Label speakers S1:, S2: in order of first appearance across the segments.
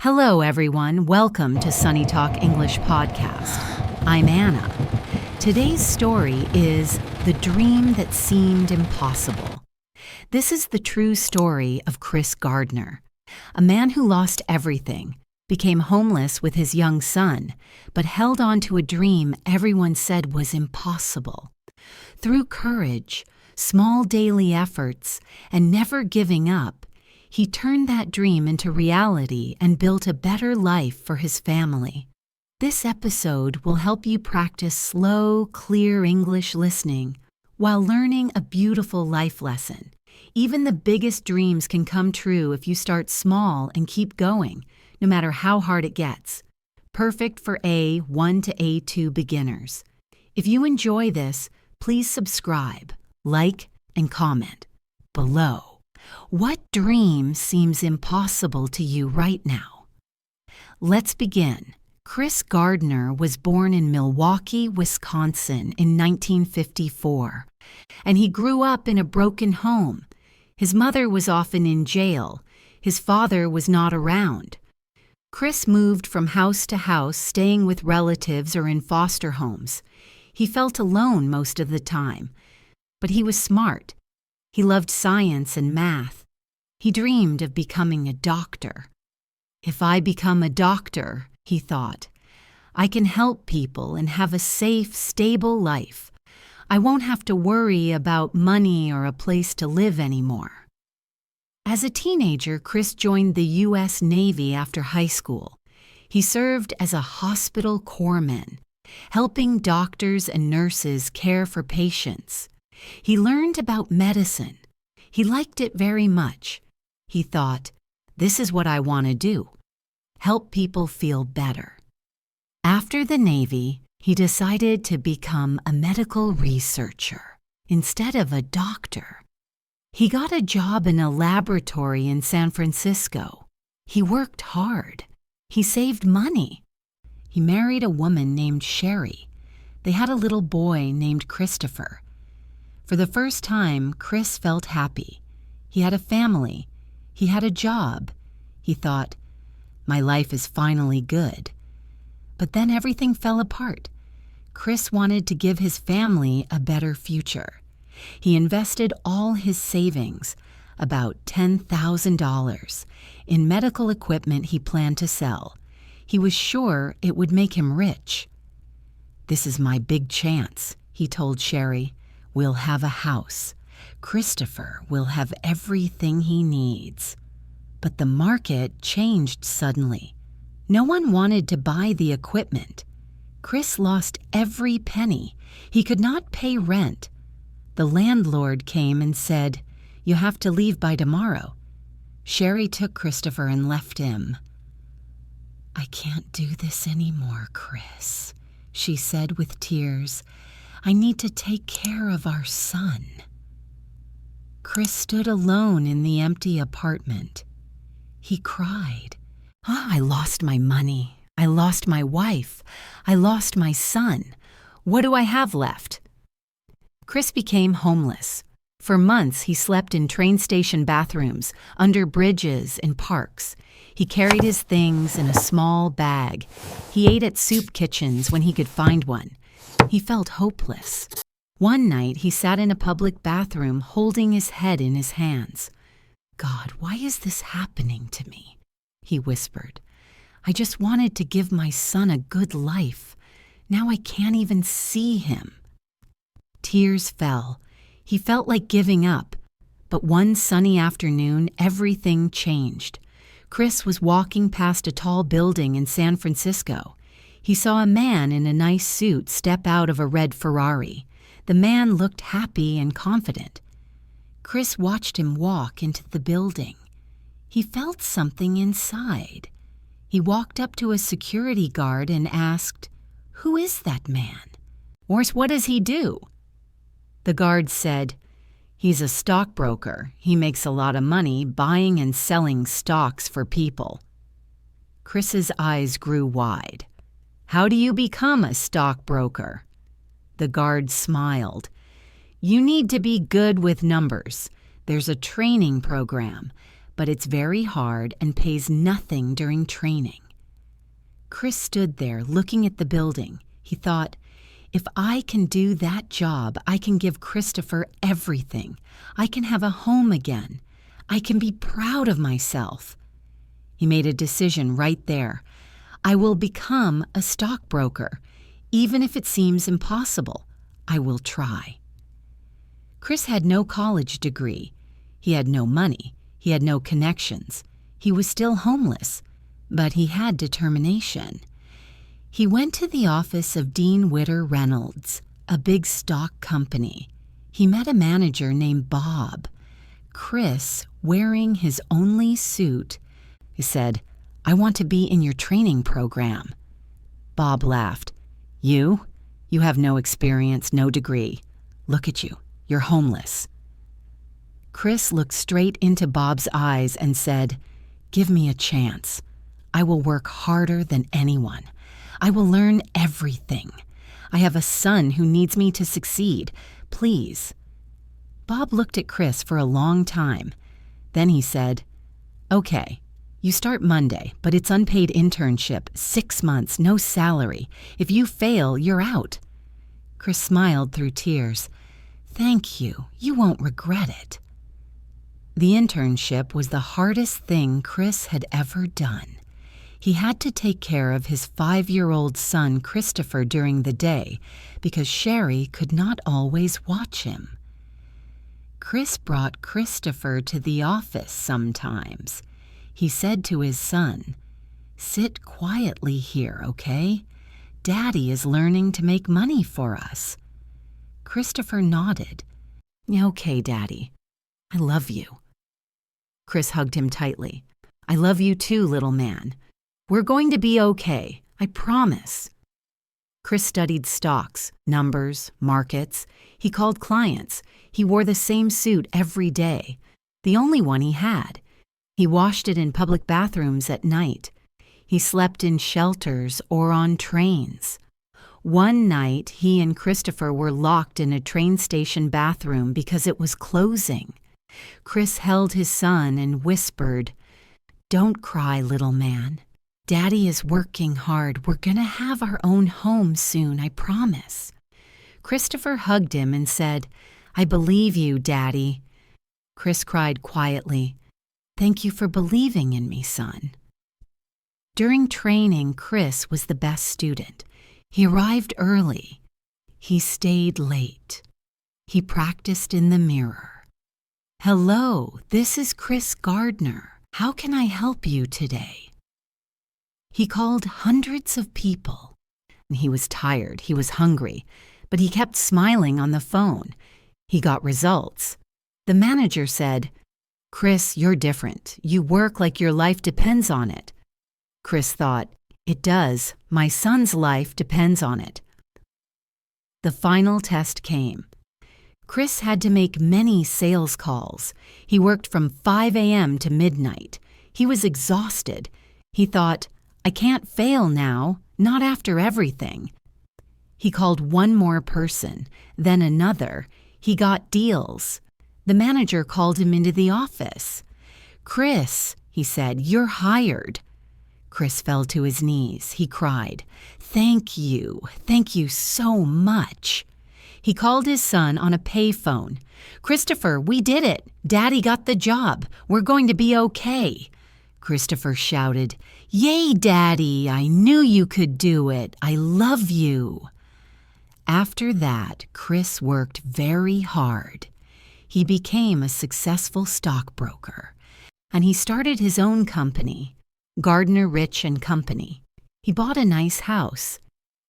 S1: Hello, everyone. Welcome to SunnyTalk English Podcast. I'm Anna. Today's story is The Dream That Seemed Impossible. This is the true story of Chris Gardner, a man who lost everything, became homeless with his young son, but held on to a dream everyone said was impossible. Through courage, small daily efforts, and never giving up, he turned that dream into reality and built a better life for his family. This episode will help you practice slow, clear English listening while learning a beautiful life lesson. Even the biggest dreams can come true if you start small and keep going, no matter how hard it gets. Perfect for A1 to A2 beginners. If you enjoy this, please subscribe, like, and comment below. What dream seems impossible to you right now? Let's begin. Chris Gardner was born in Milwaukee, Wisconsin in 1954, and he grew up in a broken home. His mother was often in jail. His father was not around. Chris moved from house to house, staying with relatives or in foster homes. He felt alone most of the time, but he was smart. He loved science and math. He dreamed of becoming a doctor. If I become a doctor, he thought, I can help people and have a safe, stable life. I won't have to worry about money or a place to live anymore. As a teenager, Chris joined the U.S. Navy after high school. He served as a hospital corpsman, helping doctors and nurses care for patients. He learned about medicine. He liked it very much. He thought, this is what I want to do, help people feel better. After the Navy, he decided to become a medical researcher instead of a doctor. He got a job in a laboratory in San Francisco. He worked hard. He saved money. He married a woman named Sherry. They had a little boy named Christopher. For the first time, Chris felt happy. He had a family. He had a job. He thought, my life is finally good. But then everything fell apart. Chris wanted to give his family a better future. He invested all his savings, about $10,000, in medical equipment he planned to sell. He was sure it would make him rich. This is my big chance, he told Sherry. We'll have a house. Christopher will have everything he needs. But the market changed suddenly. No one wanted to buy the equipment. Chris lost every penny. He could not pay rent. The landlord came and said, you have to leave by tomorrow. Sherry took Christopher and left him. I can't do this anymore, Chris, she said with tears. I need to take care of our son. Chris stood alone in the empty apartment. He cried. I lost my money. I lost my wife. I lost my son. What do I have left? Chris became homeless. For months, he slept in train station bathrooms, under bridges, in parks. He carried his things in a small bag. He ate at soup kitchens when he could find one. He felt hopeless. One night, he sat in a public bathroom holding his head in his hands. God, why is this happening to me? He whispered. I just wanted to give my son a good life. Now I can't even see him. Tears fell. He felt like giving up. But one sunny afternoon, everything changed. Chris was walking past a tall building in San Francisco. He saw a man in a nice suit step out of a red Ferrari. The man looked happy and confident. Chris watched him walk into the building. He felt something inside. He walked up to a security guard and asked, who is that man? Or what does he do? The guard said, he's a stockbroker. He makes a lot of money buying and selling stocks for people. Chris's eyes grew wide. How do you become a stockbroker? The guard smiled. You need to be good with numbers. There's a training program. but it's very hard and pays nothing during training. Chris stood there looking at the building. He thought, if I can do that job, I can give Christopher everything. I can have a home again. I can be proud of myself. He made a decision right there. I will become a stockbroker. Even if it seems impossible, I will try. Chris had no college degree. He had no money. He had no connections. He was still homeless, but he had determination. He went to the office of Dean Witter Reynolds, a big stock company. He met a manager named Bob. Chris, wearing his only suit, he said, I want to be in your training program. Bob laughed. You? You have no experience, no degree. Look at you. You're homeless. Chris looked straight into Bob's eyes and said, give me a chance. I will work harder than anyone. I will learn everything. I have a son who needs me to succeed. Please. Bob looked at Chris for a long time. Then he said, okay, you start Monday, but it's unpaid internship, 6 months, no salary. If you fail, you're out. Chris smiled through tears. Thank you. You won't regret it. The internship was the hardest thing Chris had ever done. He had to take care of his 5-year-old son, Christopher, during the day because Sherry could not always watch him. Chris brought Christopher to the office sometimes. He said to his son, sit quietly here, okay? Daddy is learning to make money for us. Christopher nodded. Okay, Daddy. I love you. Chris hugged him tightly. I love you too, little man. We're going to be okay, I promise. Chris studied stocks, numbers, markets. He called clients. He wore the same suit every day, the only one he had. He washed it in public bathrooms at night. He slept in shelters or on trains. One night, he and Christopher were locked in a train station bathroom because it was closing. Chris held his son and whispered, don't cry, little man. Daddy is working hard. We're gonna have our own home soon, I promise. Christopher hugged him and said, I believe you, Daddy. Chris cried quietly, thank you for believing in me, son. During training, Chris was the best student. He arrived early. He stayed late. He practiced in the mirror. Hello, this is Chris Gardner. How can I help you today? He called hundreds of people. He was tired, he was hungry, but he kept smiling on the phone. He got results. The manager said, Chris, you're different. You work like your life depends on it. Chris thought, it does. My son's life depends on it. The final test came. Chris had to make many sales calls. He worked from 5 a.m. to midnight. He was exhausted. He thought, I can't fail now, not after everything. He called one more person, then another. He got deals. The manager called him into the office. Chris, he said, you're hired. Chris fell to his knees. He cried, thank you so much. He called his son on a payphone. Christopher, we did it. Daddy got the job. We're going to be okay. Christopher shouted, yay, Daddy, I knew you could do it. I love you. After that, Chris worked very hard. He became a successful stockbroker, and he started his own company, Gardner Rich and Company. He bought a nice house.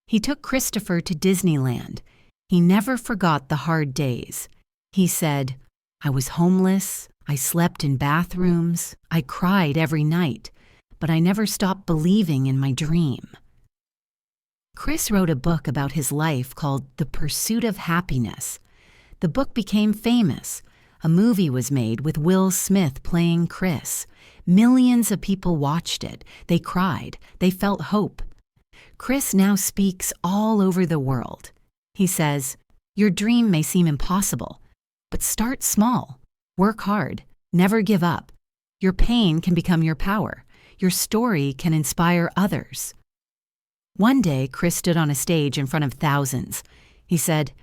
S1: He took Christopher to Disneyland. He never forgot the hard days. He said, I was homeless, I slept in bathrooms, I cried every night, but I never stopped believing in my dream. Chris wrote a book about his life called The Pursuit of Happyness. The book became famous. A movie was made with Will Smith playing Chris. Millions of people watched it. They cried. They felt hope. Chris now speaks all over the world. He says, your dream may seem impossible, but start small. Work hard. Never give up. Your pain can become your power. Your story can inspire others. One day, Chris stood on a stage in front of thousands. He said,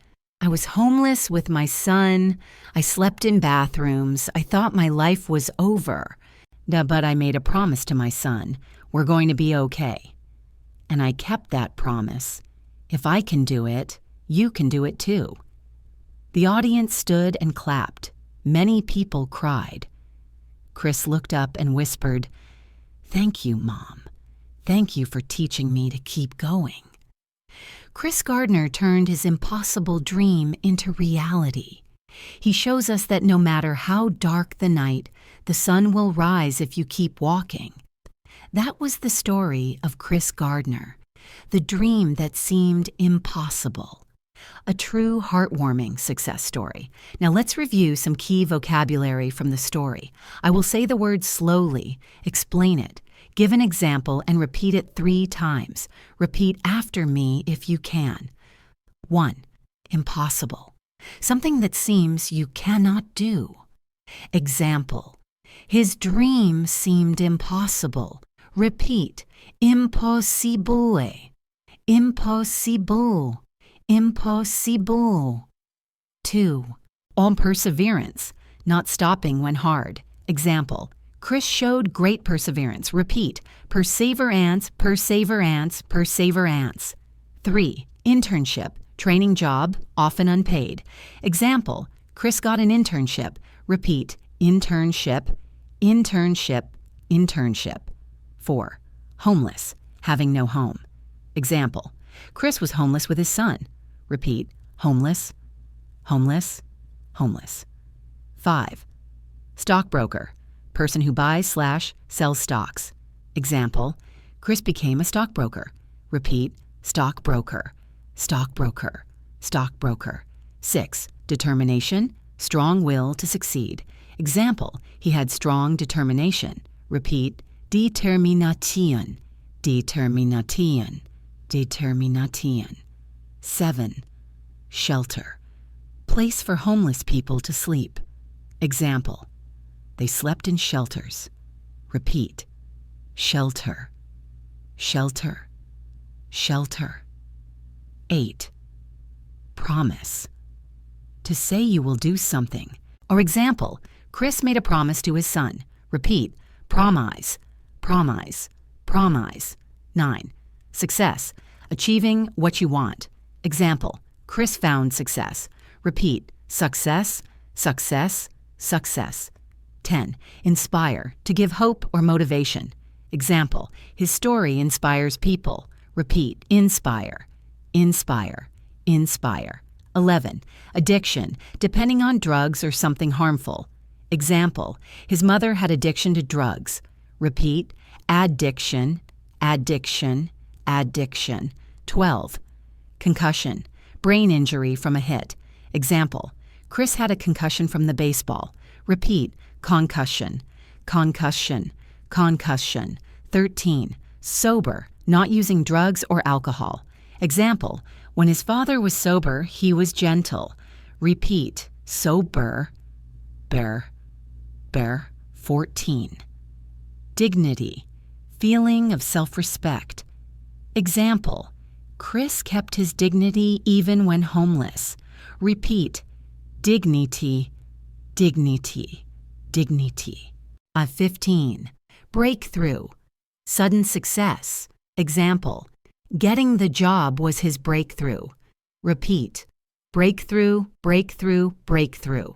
S1: "I was homeless with my son. I slept in bathrooms. I thought my life was over. But I made a promise to my son. We're going to be okay. And I kept that promise. If I can do it, you can do it too." The audience stood and clapped. Many people cried. Chris looked up and whispered, "Thank you, Mom. Thank you for teaching me to keep going." Chris Gardner turned his impossible dream into reality. He shows us that no matter how dark the night, the sun will rise if you keep walking. That was the story of Chris Gardner, the dream that seemed impossible. A true heartwarming success story. Now let's review some key vocabulary from the story. I will say the word slowly, explain it, give an example, and repeat it 3 times. Repeat after me if you can. 1. Impossible. Something that seems you cannot do. Example. His dream seemed impossible. Repeat. Impossibile. Impossible. Impossible. 2. On perseverance, not stopping when hard. Example. Chris showed great perseverance. Repeat. Perseverance, perseverance, perseverance. 3. Internship, training job, often unpaid. Example. Chris got an internship. Repeat. Internship, internship, internship. 4. Homeless, having no home. Example. Chris was homeless with his son. Repeat. Homeless, homeless, homeless. 5. Stockbroker, person who buys/sells stocks. Example. Chris became a stockbroker. Repeat. Stockbroker, stockbroker, stockbroker. 6. Determination, strong will to succeed. Example. He had strong determination. Repeat. Determination, determination, determination. 7. Shelter, place for homeless people to sleep. Example. They slept in shelters. Repeat. Shelter, shelter, shelter. 8. Promise, to say you will do something. Or example, Chris made a promise to his son. Repeat. Promise, promise, promise. 9. Success, achieving what you want. Example. Chris found success. Repeat. Success, success, success. 10. Inspire, to give hope or motivation. Example. His story inspires people. Repeat. Inspire, inspire, inspire. 11. Addiction, depending on drugs or something harmful. Example. His mother had addiction to drugs. Repeat. Addiction, addiction, addiction. 12. Concussion, brain injury from a hit. Example. Chris had a concussion from the baseball. Repeat. Concussion, concussion, concussion. 13. Sober, not using drugs or alcohol. Example. When his father was sober, he was gentle. Repeat. Sober, bear, bear. 14. Dignity, feeling of self-respect. Example. Chris kept his dignity even when homeless. Repeat. Dignity, dignity, dignity. 15. Breakthrough, sudden success. Example. Getting the job was his breakthrough. Repeat. Breakthrough, breakthrough, breakthrough.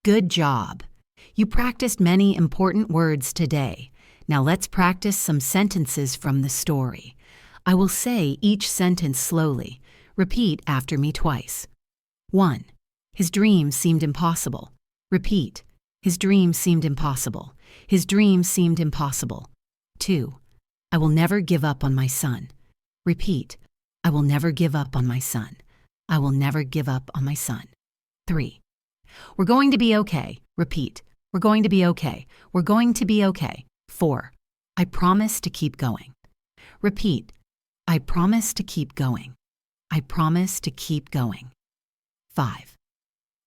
S1: Good job. You practiced many important words today. Now let's practice some sentences from the story. I will say each sentence slowly. Repeat after me twice. 1. His dream seemed impossible. Repeat. His dream seemed impossible. His dream seemed impossible. 2. I will never give up on my son. Repeat. I will never give up on my son. I will never give up on my son. 3. We're going to be okay. Repeat. We're going to be okay. We're going to be okay. 4. I promise to keep going. Repeat. I promise to keep going. I promise to keep going. 5.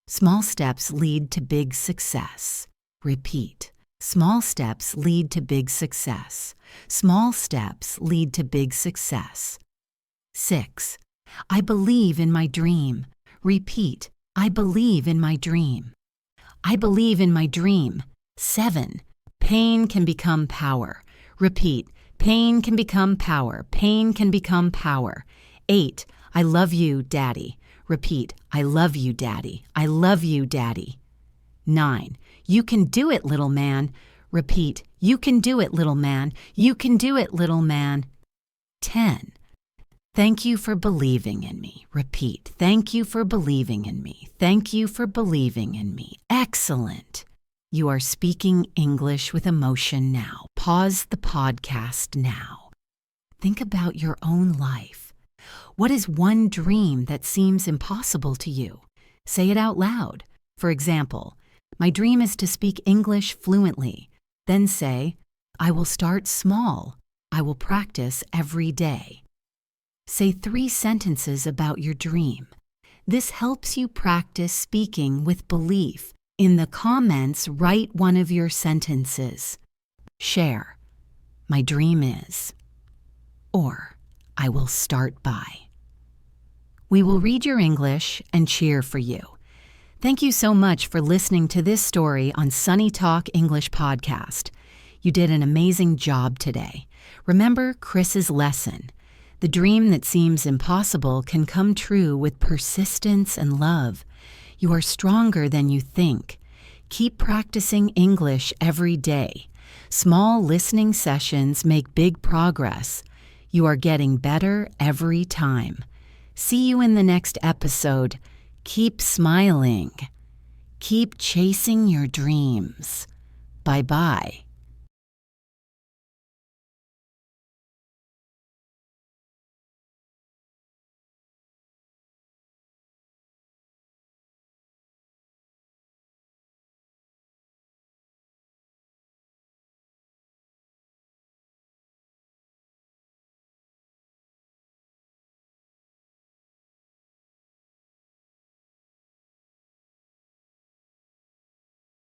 S1: Small steps lead to big success. Repeat. Small steps lead to big success. Small steps lead to big success. 6. I believe in my dream. Repeat, I believe in my dream. I believe in my dream. 7. Pain can become power. Repeat, pain can become power. Pain can become power. 8. I love you, Daddy. Repeat, I love you, Daddy. I love you, Daddy. 9. You can do it, little man. Repeat, you can do it, little man. You can do it, little man. 10. Thank you for believing in me. Repeat, thank you for believing in me. Thank you for believing in me. Excellent. You are speaking English with emotion now. Pause the podcast now. Think about your own life. What is one dream that seems impossible to you? Say it out loud. For example, my dream is to speak English fluently. Then say, I will start small. I will practice every day. Say 3 sentences about your dream. This helps you practice speaking with belief. In the comments, write one of your sentences. Share, my dream is, or I will start by. We will read your English and cheer for you. Thank you so much for listening to this story on SunnyTalk English Podcast. You did an amazing job today. Remember Chris's lesson. The dream that seems impossible can come true with persistence and love. You are stronger than you think. Keep practicing English every day. Small listening sessions make big progress. You are getting better every time. See you in the next episode. Keep smiling. Keep chasing your dreams. Bye-bye.